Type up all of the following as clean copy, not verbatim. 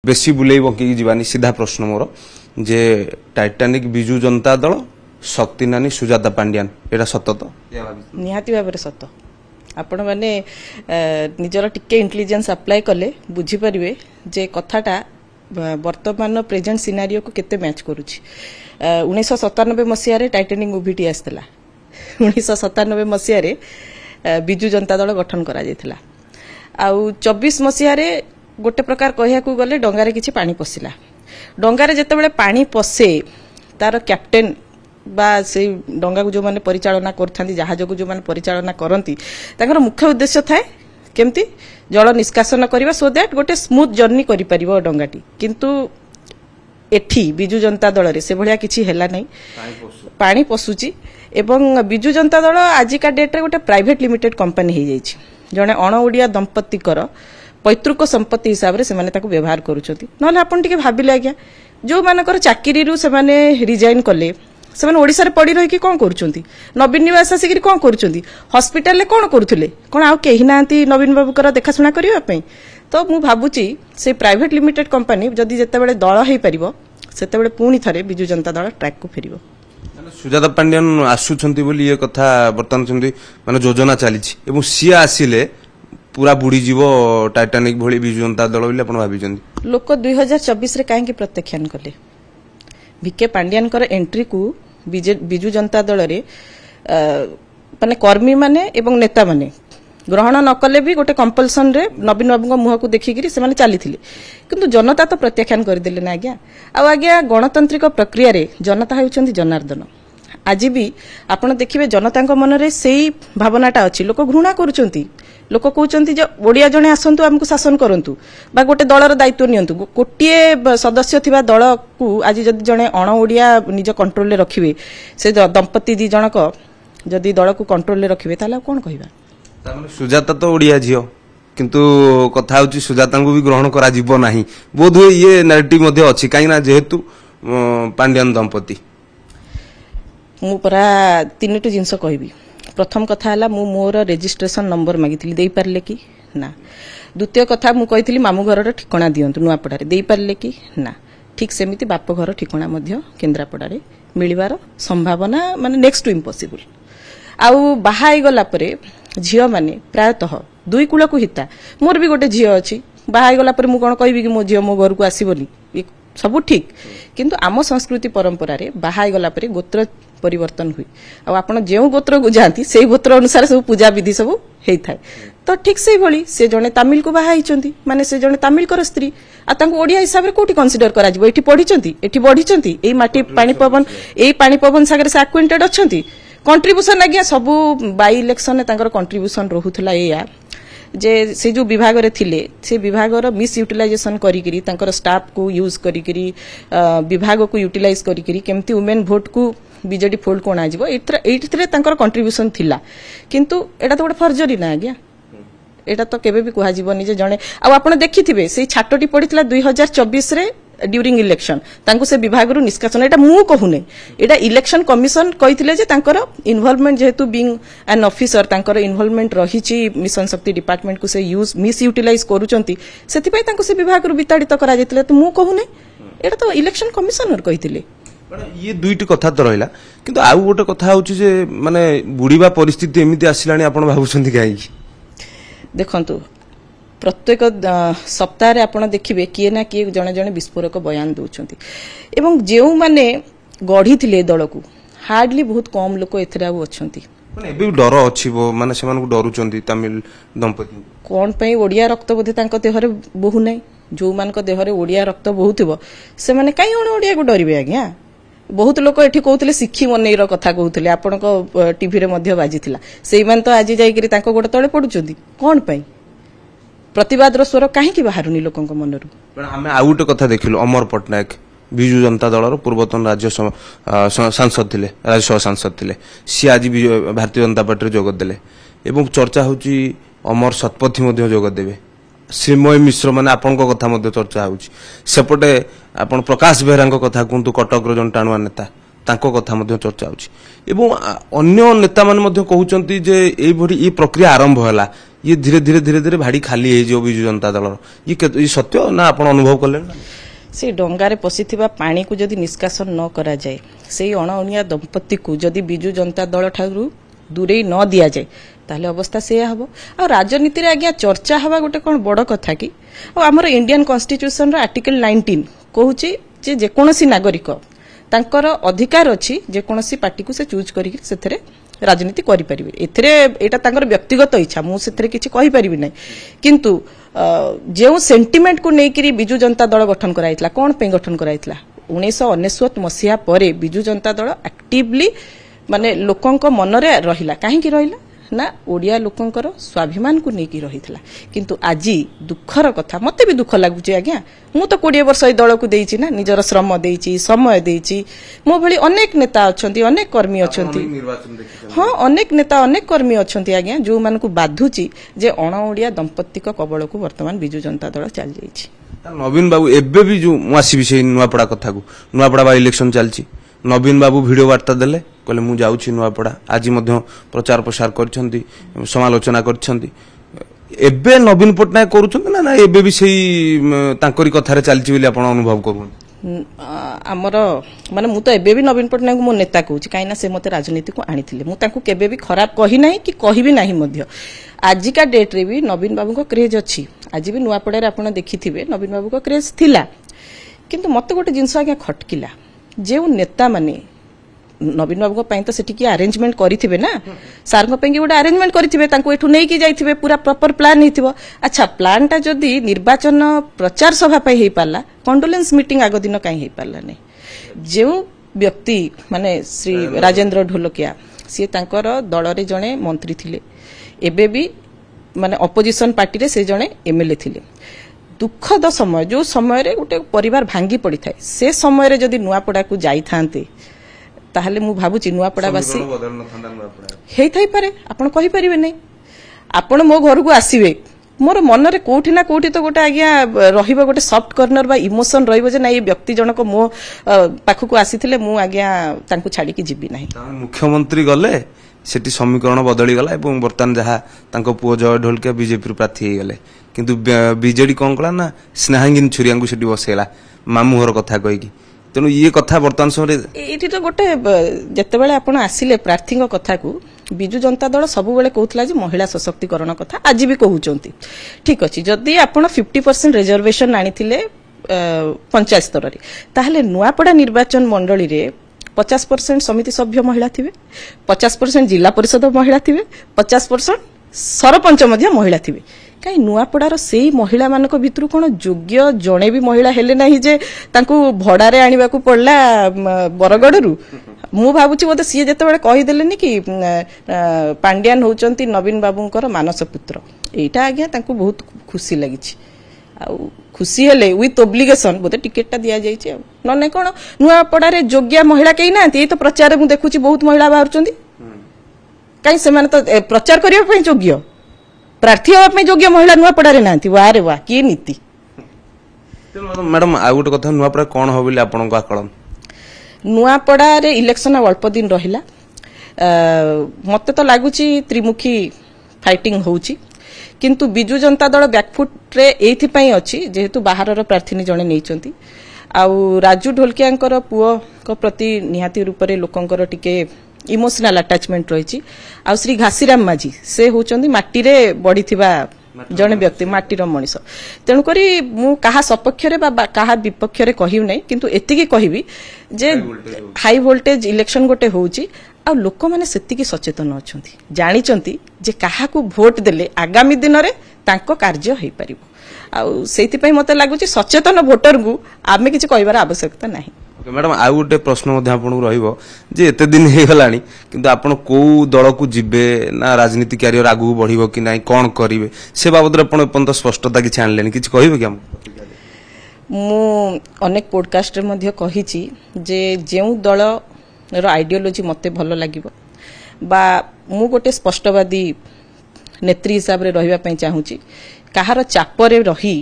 बेसी बुले बंकी जीवानी सीधा प्रश्न मोर जे टाइटानिक बिजु जनता दल शक्ति नानी सुजाता पांड्यान एटा सत तो निहाती भाव सत आपण मैंने निजर टिके इंटेलिजेंस अप्लाई कले बुझी परिवे जे कथाटा वर्तमान प्रेजेंट सिनारियो को केते मैच करूची 1997 मसीह टाइटानिक मूवीटी आसला 1997 मसीह बिजु जनता दल गठन करा जायतिला आउ 24 मसीह गोटे प्रकार कहया को गले डंगारे किछि पानी पसिला डंगारे जेतेबेले पानी पसे तार कैप्टेन बा से डंगा को जो माने परिचालना करथांती जहाज को जो माने परिचालना करंती ताकर मुख्य उद्देश्य थाए केमती जल निष्कासन करबा सो दैट गोटे स्मूथ जर्नी करि परिबो डंगाटी किंतु एठी बिजु जनता दल रे से भलिया किछि हेला नै पानी पसुची एवं बिजु जनता दल आजिका डेट रे गोटे प्राइवेट लिमिटेड कंपनी हे जाइछि जने अण ओडिया दंपति कर पैतृक संपत्ति हिसाब रे से माने ताको व्यवहार करूछथि नले आपण टिके भाबिले आज्ञा जो मानकर चाकरी रु से माने रिजाइन कले से माने ओडिसा रे पड़ी रही कि कोन करूछथि नवीन निवास आसिकरी कोन करूछथि हॉस्पिटल ले कोन करूथले कोन आ केहि नांती नवीन बाबू कर देखाशुना करिवा पई तो मु भाबुची से प्राइवेट लिमिटेड कंपनी जदि जेते बेले दल हे परिबो सेते बेले पुनी थरे बिजु जनता दल ट्रैक को फेरिबो सुजाता पांड्यान आसुछंती बोली ये कथा वर्तमान चंदी माने योजना चली एवं सी आसिले पूरा बुड़ी जीव टाइटानिक भली बिजु जनता दल बोली आपण भाबिचंती लोक 2024 रे काहे कि प्रत्याख्यान कले भिके पांड्यान कर एंट्री को बिजु जनता दल रे माने कर्मी माने एवं नेता माने ग्रहण न कले भी गोटे कंपल्सन रे नवीन बाबू मुह को देखिकी से चली किंतु जनता तो प्रत्याख्यान करदेले ना आज्ञा आज्ञा गणतांत्रिक प्रक्रिया रे जनता होउछंती जनार्दन आज भी आपण देखिबे जनता मन रे सेही भावनाटा अछि लोक घृणा करूछंती लोक कहउछंती जे ओडिया जणे आसंतु हमकु शासन करंतु बा गोटे दलर दायित्व नियंतु कोटिए सदस्य थिबा दल को आज जदि जणे अण ओडिया निज कंट्रोल रे रखिबे से दंपति दी जनक जदि दल को कंट्रोल रे रखिबे ताला कोन कहिबा सुजाता तो ओडिया झियो किंतु कथा होची सुजाता को भी ग्रहण करा जीवो नाही बोधवे ये नैरेटिव मध्ये अछि काईना जेहेतु पांड्यान दंपति मु परा तीनटी जिंस कहबी प्रथम कथा हला मु मोर रजिस्ट्रेशन नंबर मागितली देई पारले कि ना द्वितीय कथा मु कहितली मामू घर ठिकाना दियंतु नुआपड़ा रे देई पारले कि ना ठीक सेमिति बाप घर ठिकाना मध्य केन्द्रापड़ा रे मिलिबार संभावना माने नेक्स्ट टू इम्पॉसिबल आउ बाहाई गला परे झियो माने प्रायतः दुई कूल को हिता मोर भी गोटे झियो अछि बाहाई गला परे मु कोन कहबी कि मो झियो मो घर को आसीबोनी सब ठीक किंतु आम संस्कृति परंपरा रे बाहाई गला परे गोत्र परिवर्तन हुई आ आपण जेउ गोत्र को जानती से गोत्र अनुसार सब पूजा विधि सब हेई थाए तो ठीक से भली से जने तमिल को बाहाई चंती माने से जने तमिल कर स्त्री आ तांको ओडिया हिसाब रे कोठी कंसीडर करा जिवो एठी पढी चंती एठी बढ़ी चंती एई माटी पानी पवन सागर से एक्वेंटेड अछंती कंट्रीब्यूशन आज्ञा सब बाई इलेक्शन तांकर कंट्रीब्यूशन रहुथला एया जे से जो विभाग रे थिले से विभाग रो मिस यूटिलाइजेशन करिकरी तांकर स्टाफ को यूज करिकरी विभाग को यूटिलाइज करिकरी केमती वुमेन वोट को बीजेडी फोल्ड कोना जिवो एइथरे तांकर कंट्रीब्यूशन थिला किंतु एटा तो गोटे फर्जरी ना आज्ञा एटा तो केबे भी कुहा जीवनी जे जणे आ आपण देखिथिबे से छाटटी पडितला 2024 रे ड्यूरिंग इलेक्शन तांको से विभाग रु निष्कासन एटा मु कहूने एटा इलेक्शन कमिशन कहिथिले जे तांकर इन्वॉल्वमेंट जेहेतु बीइंग एन ऑफिसर तांकर इन्वॉल्वमेंट रहिछि मिशन शक्ति डिपार्टमेंट को से यूज मिस यूटिलाइज करूचंती सेति पई तांको से विभाग रु विताड़ित करा जैतिले तो मु कहूने एटा तो इलेक्शन कमिशनर कहिथिले ये दुईटी कथा तो रहिला किंतु आउ गोटे कथा होछि जे माने बुडीबा परिस्थिति एमिति आसिलानी आपण भाबुछंती काई देखंतु प्रत्येक सप्ताह रे आपण देखिबे किए ना किए जणे जणे विस्फोरक बयान दउछंती एवं जेउ माने गढी थिले दल को हार्डली बहुत कम लोक एथरा अछंती माने एबे डर अछि वो माने सेमान को डरुचंती तमिल दंपति कोन पई ओडिया रक्त बोधे तांको देहरे बहु नै जो मान को देहरे ओडिया रक्त बहुथिबो से माने काई ओडिया को डरिबे आज्ञा बहुत लोक एठी कहउतले सिखी मनेर कथा कहउतले आपण को टीवी रे मध्य बाजिथिला सेई मान तो आज जाई करी तांको गोटे तळे पडुचंती कोन पई प्रतिवाद रो स्वर काहे की बाहरुनी लोकन को मनरु पण हमें आउट कथा देखिलु अमर पटनायक बिजु जनता दल रो पूर्वतन राज्य सांसद थिले राज्यसभा सांसद थिले सी आज भारतीय जनता पार्टी रे जोग देले एवं चर्चा होची अमर शतपथी मध्य जोग देबे श्रीमय मिश्र माने आपन को कथा मध्य चर्चा होची सेपटे आपन प्रकाश बेहरा को कथा कुंतु कटक रो जन टाणुआ नेता तांको कथा मध्य चर्चा होची एवं अन्य नेता माने मध्य कहउचंती जे एई भरी ई प्रक्रिया आरंभ होला ये धीरे धीरे धीरे धीरे भाड़ी खाली हो विजु जनता दल ये सत्य ना आप अनुभव कले से डंगारे पशिथिबा पानी को जदि निष्कासन न करा जाए से अणअणिया दंपति को जदि बिजु जनता दल ठारू दूरे न दिया जाए ताहले अवस्था से हम आ राजनीति रे आज्ञा चर्चा हवा गोटे कौन बड़ कथा कि आमर इंडियन कॉन्स्टिट्यूशन रो आर्टिकल 19 कहूची जे जेकोसी नागरिक तांकर अधिकार अछि जेकोसी पार्टी को से चूज करी सेथरे राजनीति करि परिबे एथरे एटा तांकर व्यक्तिगत इच्छा मु सेथरे किछि कहि परिबि नै किंतु जे सेंटिमेंट को नेकिरी बिजु जनता दल गठन कराइतला कोन पे गठन कराइतला 1999 मसिया परे बिजु जनता दल एक्टिवली माने लोकंक मनरे रहिला काहे कि रहिला ना ओडिया लोकंकर स्वाभिमान को नेकी रहितला किंतु आजी दुखर कथा मते भी दुख लागुची आज्ञा मु तो 20 वर्ष ए दल को देइची ना निजर श्रम देइची समय देइची मो भली अनेक नेता अछंती अनेक कर्मी अछंती हां अनेक नेता अनेक कर्मी अछंती आज्ञा जो मान को बाधुची जे अण ओडिया दंपतिक कबळ को वर्तमान बिजु जनता दल चल जाईची नवीन बाबू एबे भी जो आसी विषय नुआपड़ा कथा को नुआपड़ा बा इलेक्शन चलची नवीन बाबू वीडियो वार्ता देले कहले मु जाउछि नुआपड़ा आज मध्य प्रचार प्रसार करछंती समालोचना करछंती एबे नवीन पटनायक करूछंती ना एबे भी सेही तांकरी कथारे चलची बोली आपण अनुभव करू आमर माने मु तो एबे भी नवीन पटनायक मो नेता कहूछि काइना से मते राजनीति को आनिथिले मु तांकू केबे भी खराब कहि नाही कि कहि भी नाही मध्य आजिका डेट रे भी नवीन बाबू को क्रेज अछि आज भी नुआपड़ा रे आपण देखिथिबे नवीन बाबू को क्रेज थिला किंतु मते गोटे जिंस आगे खटकिला जे नेता माने नवीन बाबू को तो सेठी की अरेंजमेंट करिथिबे ना सार को पेंगी गोटे अरेंजमेंट करिथिबे तांको एठु नै की जाइथिबे पूरा प्रॉपर प्लान हेतिबो अच्छा प्लान ता जदी निर्वाचन प्रचार सभा पई हेई पाला कंडोलेंस मीटिंग आगो दिन काई हेई पाला नै जे व्यक्ति माने श्री राजेंद्र ढोलकिया सी तांकर दल रे जणे मंत्री थिले एबे भी माने अपोजिशन पार्टी रे से जणे एमएलए थिले दुखद समय जो समय रे गोटे परिवार भांगी पड़ी थाए से समय रे जदी नुआपड़ा को जाई थांते ताहले मु भाबुची नुआपड़ावासी हेई थाई पारे आपण कहि परिबे नै आपण मो घर को आसीबे मोर मन रे कोठी ना कोठी तो गोटे आज्ञा रहिबो गोटे सॉफ्ट कॉर्नर बा इमोशन रहिबो जे ना ये व्यक्ति जनक मो पाखु को आसीथिले मु आज्ञा तांकु छाडी की जिबी नाही मुख्यमंत्री गले सेठी समीकरण बदली गला एवं वर्तमान जहा तांको पुओ जय ढोलकिया बीजेपी प्रार्थी हे गले किंतु बीजेडी कोन कला ना स्नेहांगिन छुरियांगु सेठी बसेला मामू घर कथा कहि कि तेणु ये कथा वर्तमान समय ये तो गोटे जिते बड़े आप आसिले प्रार्थी कथा को बिजु जनता दल सब बेले कहूला महिला सशक्तिकरण कथा आज भी कहते ठीक अच्छे जदि आप 50% रिजर्वेशन आनी पंचायत स्तर में नुआपड़ा निर्वाचन मंडली रे 50% समिति सभ्य महिला थे 50% जिला परिषद महिला थे 50% सरपंच महिला थे कहीं नुआपड़ार से महिला मान भितर कौन योग्य जड़े भी महिला हेले नहीं जे तांकू भड़ारे आनिबा को पड़ला बरगड़रू मु भाबुची बोधे सी जेतेबेले कहिदेलेनी कि पांड्यान होचंती नवीन बाबूंकर मानस पुत्र एटा आज्ञा तांकू बहुत खुशी लागिछि आ खुशी हेले विथ ऑब्लिगेशन बोधे टिकेट टा दिया जाइछि न नै कोन नुआपड़ारे योग्य महिला केही नांती तो प्रचार मु देखुछि बहुत महिला बाहरचंती कहीं से माने तो प्रचार करिया पई योग्य प्रार्थी होगा योग्य महिला नुआपड़ारे नांती वारे वाह की नीति मैडम आ गोटे कथा नुआपड़ा कौन हो बोले आपन का कलम नुआपड़ारे इलेक्शन अल्प दिन रहिला मते तो लागुची त्रिमुखी फाइटिंग होउची किंतु बिजु जनता दल बैकफुट रे एथि पई अछि जेहेतु बाहरर प्रार्थी जणे नैचंती आउ राजू ढोलकियांकर पुओ को प्रति निहाती रूप रे लोकंकर टिके इमोशनल अटैचमेंट रही आ श्री घासीराम माझी से होचंदी माटी रे बड़ी थिबा जने व्यक्ति माटीर मनीष तेणुक मु कहा सपक्ष कहा विपक्ष कहि नै किंतु एतिकी कहिबी जे हाई वोल्टेज इलेक्शन गोटे होउची आ लोक माने सेतिकी सचेतन अछंती जानिचंती जे काहा को वोट देले आगामी दिन रे तांको कार्य हेई परिबो आ सेति पई मते लागुची सचेतन वोटर को आमे किछि कहिबार आवश्यकता नाही मैडम आउ गोटे प्रश्न आपको जे एते दिन हो गलानी किंतु आपण को दल को जिबे ना राजनीति कैरियर आगु बढ़िबो कि नाही कोन करिवे से बाबद आपण पर्यंत स्पष्टता कि छानलेनी किछ कहिबे कि हम मु अनेक पॉडकास्ट रे मध्ये कहिछि जे जेउ दल रो आइडियोलॉजी मते भलो लागिबो बा मु गोटे स्पष्टवादी नेत्री हिसाब रे रहिबा पई चाहूची कहार चाप रे रही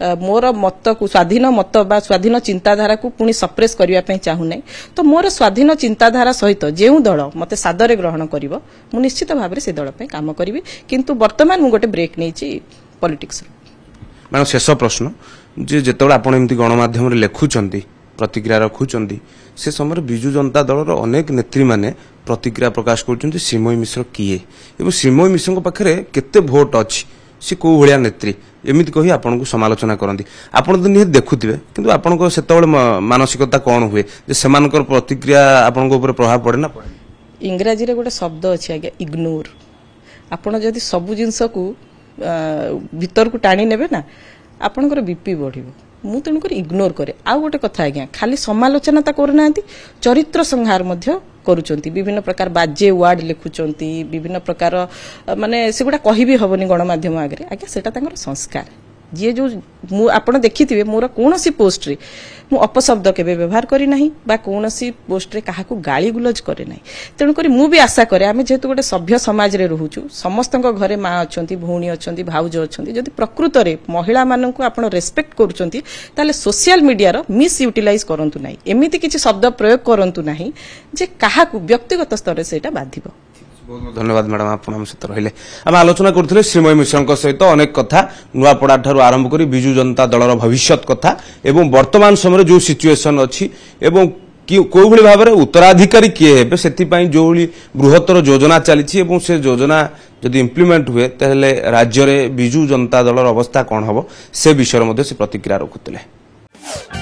मोर मत को स्वाधीन मत बा स्वाधीन चिंताधारा को पुणी सप्रेस करबा पई चाहू नै तो मोर स्वाधीन चिंताधारा सहित जेउ दल मते सादरे ग्रहण करिवो मु निश्चित भाबरे से दल पई काम करिवि किंतु वर्तमान मु गोटे ब्रेक नेछि पॉलिटिक्स मैडम शेष प्रश्न जे जेतबेला आपण एमती गणमाध्यम रे लेखुचंती प्रतिक्रिया रखुचंती से समय विजु जनता दलर अनेक नेत्री माने प्रतिक्रिया प्रकाश करुचंती श्रीमयी मिश्र किए एवं श्रीमयी मिश्र पाखे केते भोट अछि सी को भलिया नेत्री एमिति कही आपन को समालोचना करंती आपण तो निहे देखुथिबे किंतु आपन को सेतबेले मानसिकता कोन हुए जे सेमानकर प्रतिक्रिया आपन को ऊपर प्रभाव पड़े ना पड़े इंग्रजी रे गोटे शब्द अछि आगे इग्नोर आपण जदि सब जिंस को भीतर को टाणी नेबे ना आपनकर बीपी बढ़िबो मु तेणुक इग्नोर करे आ गोटे कथा आज्ञा खाली समालोचना ता करना चरित्र संहार मध्य करूचंती विभिन्न प्रकार बाजे वार्ड लिखुचंती विभिन्न प्रकार माने सेगुडा कहि भी हबनी गणमाध्यम आगे आज्ञा सेटा तांकर संस्कार जे जो मु आपण देखिथिबे मोर कोनोसी पोस्ट रे मु अपशब्द केबे व्यवहार करी नाही बा कोनोसी पोस्ट रे काहाकू गाली गुलज करे नाही तेणु करी मु भी आशा करे आमे जेतु गोटे सभ्य समाज रे रहूचु समस्तक घरे मां अछंती भौणी अछंती भाउज अछंती जदि प्रकृत रे महिला माननकू आपण रेस्पेक्ट करूचंती ताले सोशल मीडिया रो मिस यूटिलाइज करंतु नाही एमिति किछि शब्द प्रयोग करंतु नाही जे काहाकू व्यक्तिगत स्तर रे सेटा बाधिबो बहुत बहुत धन्यवाद मैडम आप सहित रहिले आम आलोचना करथिले श्रीमयी मिश्र सहित अनेक कथा नुआपड़ा ठारू आरंभ करी बिजु जनता दलर भविष्यत कथा एवं वर्तमान समय जो सिचुएशन अछि एवं को भली भाव में उत्तराधिकारी किए हेबे सेति पई जो बृहत्तर योजना चली से योजना जदि इम्प्लीमेंट हुए ताहले राज्य रे बिजु जनता दलर अवस्था कौन हबो से विषय मध्ये से प्रतिक्रिया रखुतिले।